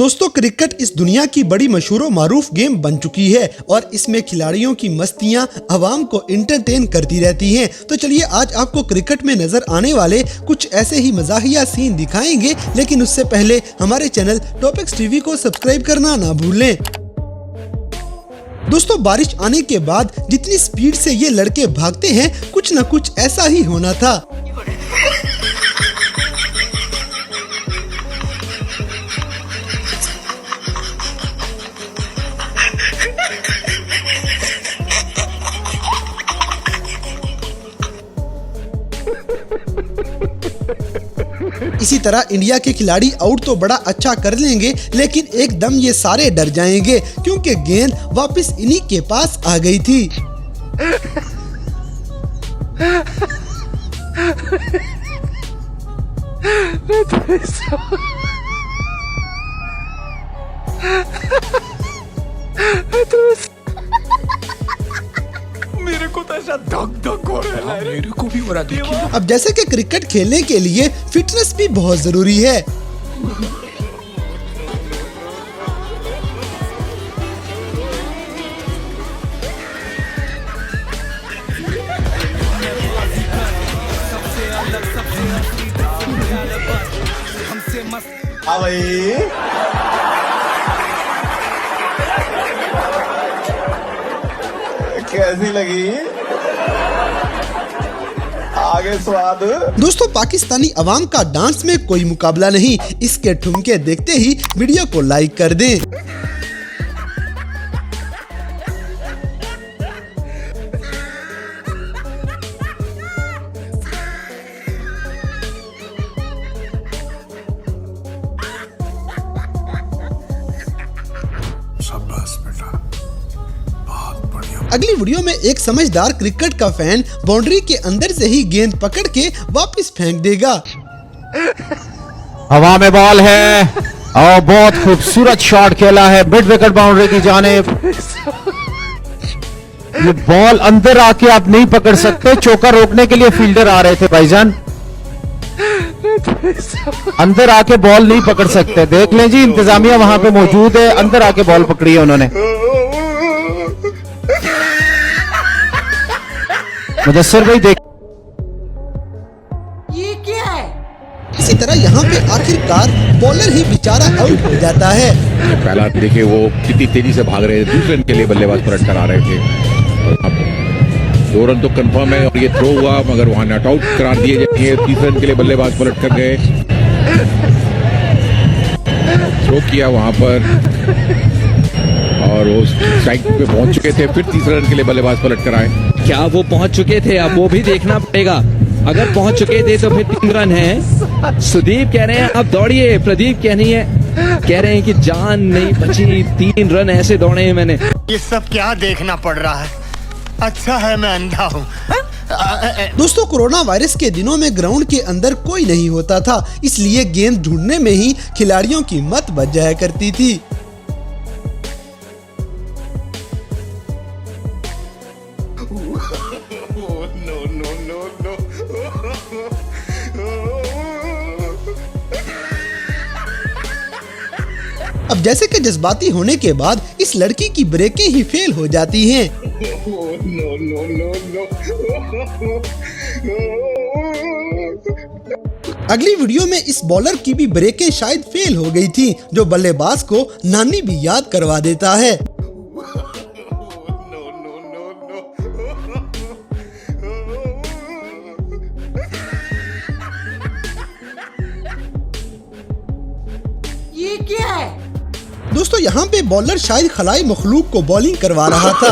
दोस्तों क्रिकेट इस दुनिया की बड़ी मशहूर मारूफ गेम बन चुकी है और इसमें खिलाड़ियों की मस्तियां आवाम को एंटरटेन करती रहती हैं। तो चलिए आज आपको क्रिकेट में नजर आने वाले कुछ ऐसे ही मजाहिया सीन दिखाएंगे, लेकिन उससे पहले हमारे चैनल टॉपिक्स टीवी को सब्सक्राइब करना ना भूलें। दोस्तों बारिश आने के बाद जितनी स्पीड से ये लड़के भागते हैं, कुछ न कुछ ऐसा ही होना था। इसी तरह इंडिया के खिलाड़ी आउट तो बड़ा अच्छा कर लेंगे, लेकिन एकदम ये सारे डर जाएंगे क्योंकि गेंद वापस इन्हीं के पास आ गई थी। मेरे को तो ऐसा धक हो रहा है। मेरे को भी हो रहा है। अब जैसे कि क्रिकेट खेलने के लिए फिटनेस भी बहुत जरूरी है। हाँ भाई, कैसी लगी आगे स्वाद। दोस्तों पाकिस्तानी अवाम का डांस में कोई मुकाबला नहीं, इसके ठुमके देखते ही वीडियो को लाइक कर दें। शाबाश बेटा, बहुत बढ़िया। अगली वीडियो में एक समझदार क्रिकेट का फैन बाउंड्री के अंदर से ही गेंद पकड़ के वापस फेंक देगा। हवा में बॉल है और बहुत खूबसूरत शॉट खेला है मिड विकेट बाउंड्री की जानिब। ये बॉल अंदर आके आप नहीं पकड़ सकते, चौका रोकने के लिए फील्डर आ रहे थे भाईजान, अंदर आके बॉल नहीं पकड़ सकते। देख लें जी, इंतजामिया वहां पे मौजूद है, अंदर आके बॉल पकड़ी है उन्होंने। मुदस्सिर भाई देख, ये क्या है? इसी तरह यहाँ पे आखिरकार बॉलर ही बेचारा आउट हो जाता है। पहला देखिए वो कितनी तेजी से भाग रहे थे, दूसरे रन के लिए बल्लेबाज पलट कर आ रहे थे। अब 2 रन तो कंफर्म है और ये थ्रो हुआ, मगर वहां नॉट आउट करार दिए जाएंगे। तीसरे रन के लिए बल्लेबाज पलट कर गए, थ्रो किया वहां पर और वो स्ट्राइक पे पहुंच चुके थे। फिर तीसरे रन के लिए बल्लेबाज पलट कर आए। क्या वो पहुंच चुके थे? अब वो भी देखना पड़ेगा। अगर पहुंच चुके थे तो फिर 3 रन है। सुदीप कह रहे हैं अब दौड़िए, प्रदीप कह रहे हैं कि जान नहीं बची, 3 रन ऐसे दौड़े हैं मैंने। ये सब क्या देखना पड़ रहा है? अच्छा है मैं अंधा हूँ। दोस्तों कोरोना वायरस के दिनों में ग्राउंड के अंदर कोई नहीं होता था, इसलिए गेंद ढूंढने में ही खिलाड़ियों की मत बच जाया करती थी। अब जैसे कि जज्बाती होने के बाद इस लड़की की ब्रेकें ही फेल हो जाती हैं। अगली वीडियो में इस बॉलर की भी ब्रेकें शायद फेल हो गई थी, जो बल्लेबाज को नानी भी याद करवा देता है। ये क्या है? दोस्तों यहाँ पे बॉलर शायद खलाई मखलूक को बॉलिंग करवा रहा था।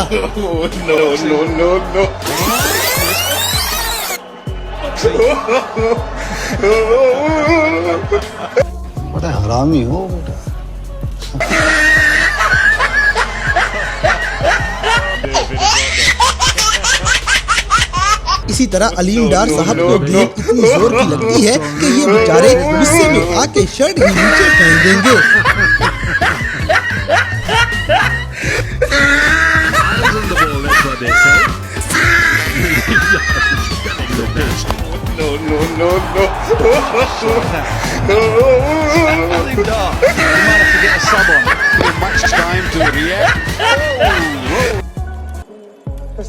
बड़ा हरामी हो बेटा। इसी तरह अलीम डार साहब को गेंद इतनी जोर की लगती है कि ये बेचारे गुस्से में आके शर्ट ही नीचे फेंक देंगे। no.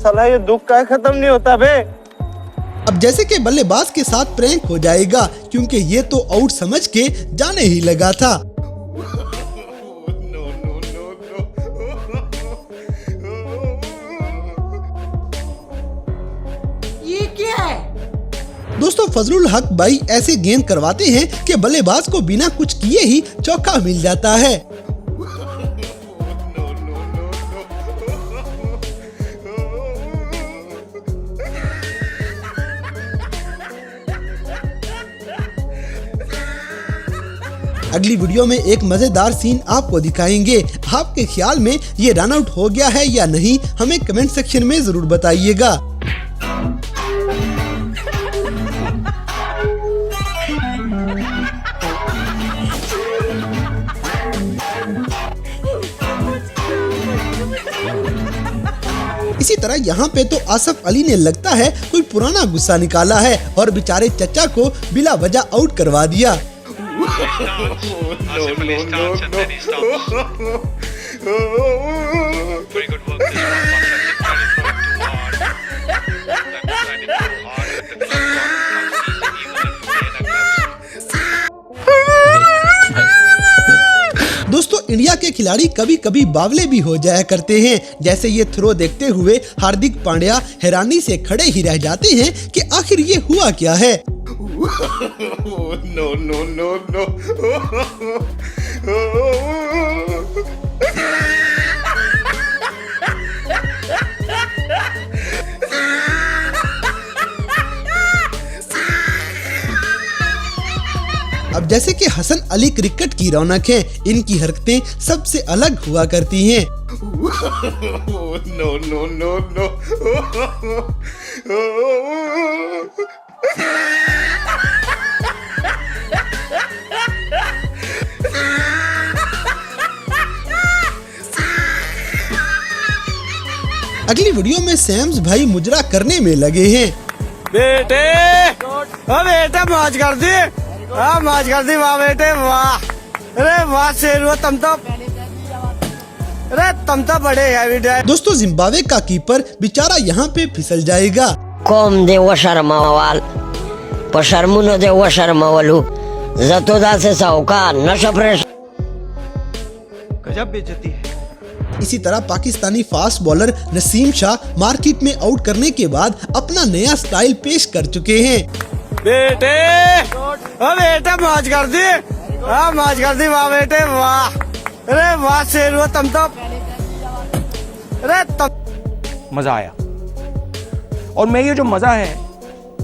साला ये दुख का खत्म नहीं होता बे। अब जैसे कि बल्लेबाज के साथ प्रैंक हो जाएगा, क्योंकि ये तो आउट समझ के जाने ही लगा था। ये क्या है? दोस्तों फजलुल हक भाई ऐसे गेंद करवाते हैं कि बल्लेबाज को बिना कुछ किए ही चौका मिल जाता है। अगली वीडियो में एक मजेदार सीन आपको दिखाएंगे। आपके ख्याल में ये रन आउट हो गया है या नहीं, हमें कमेंट सेक्शन में जरूर बताइएगा। इसी तरह यहाँ पे तो आसफ अली ने लगता है कोई पुराना गुस्सा निकाला है और बेचारे चचा को बिला वजह आउट करवा दिया। दोस्तों इंडिया के खिलाड़ी कभी कभी बावले भी हो जाया करते हैं। जैसे ये थ्रो देखते हुए हार्दिक पांड्या हैरानी से खड़े ही रह जाते हैं कि आखिर ये हुआ क्या है। No, no, no, no. अब जैसे कि हसन अली क्रिकेट की रौनक है, इनकी हरकतें सबसे अलग हुआ करती हैं। No, no, no, no. अगली वीडियो में सैम्स भाई मुजरा करने में लगे हैं। बेटे ओ बेटे मौज कर दी, मौज कर दी, वाह बेटे वाह। अरे वाह शेर तुम तो, अरे तुम तो बड़े है। दोस्तों जिम्बाब्वे का कीपर बेचारा यहाँ पे फिसल जाएगा। Kom dewa sharmawal, pasharmuno dewa sharmawalu, zato da se sauka nasha fresh. गजब बेइज्जती है। इसी तरह Pakistani fast bowler Naseem Shah market में आउट करने के बाद अपना नया स्टाइल पेश कर चुके हैं। बेटे ओ बेटे मौज कर दी, मौज कर दी, वाह बेटे वाह। अरे वाह शेर तुम तो, अरे तुम। मजा आया और मैं ये जो मजा है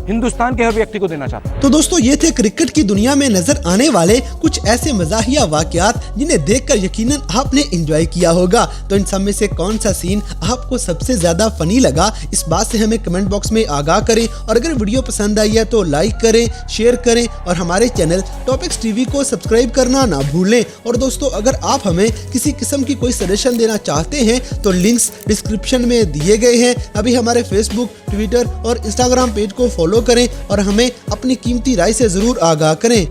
हिंदुस्तान के हर व्यक्ति को देना चाहता हूँ। तो दोस्तों ये थे क्रिकेट की दुनिया में नजर आने वाले कुछ ऐसे मजाहिया वाकयात जिन्हें देखकर यकीनन आपने एंजॉय किया होगा। तो इन सब में से कौन सा सीन आपको सबसे ज्यादा फनी लगा, इस बात से हमें कमेंट बॉक्स में आगाह करें। और अगर वीडियो पसंद आई है तो लाइक करें, शेयर करें और हमारे चैनल टॉपिक्स टीवी को सब्सक्राइब करना ना भूलें। और दोस्तों अगर आप हमें किसी किस्म की कोई सजेशन देना चाहते हैं तो लिंक्स डिस्क्रिप्शन में दिए गए हैं। अभी हमारे फेसबुक, ट्विटर और इंस्टाग्राम पेज को फॉलो करें और हमें अपनी कीमती राय से जरूर आगाह करें।